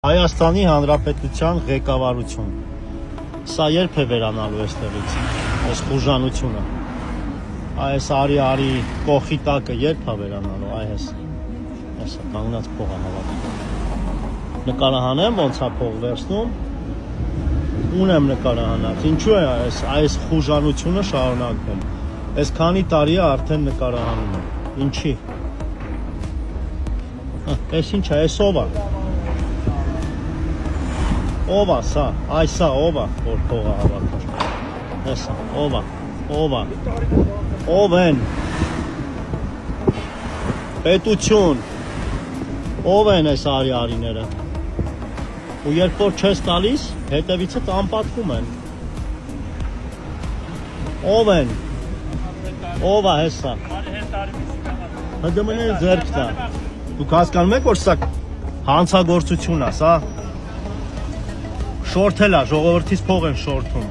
Հայաստանի Հանրապետության ղեկավարություն։ Սա երբ է վերանալու այստեղից, այս խուժանությունը։ Այս արի կողի տակը երբ է վերանալու, այսա կանգնած փողը հավաքում։ Նկարահանեմ ոնց է փող վերցնում, ունեմ նկարահանած, ինչու է այս խուժանությունը շարունակվում, այս քանի տարի է արդեն նկարահանում եմ, ինչի։ Այս ինչ է, այս ով է։ Ով է սա, այսա ով է, որ փողը հավաքում։ Էսա, ով է։ Ով են։ Պետություն։ Ով են այս արիները։ Ու երբ որ չես տալիս, հետևիցդ անպատվում են։ Ով են։ Ով է հեսա։ Հդմն է ձերք տա։ Դուք հասկանում եք, որ սա հանցագործություն է, սա։ Շորթել է, ժողովրդից փող են շորթում։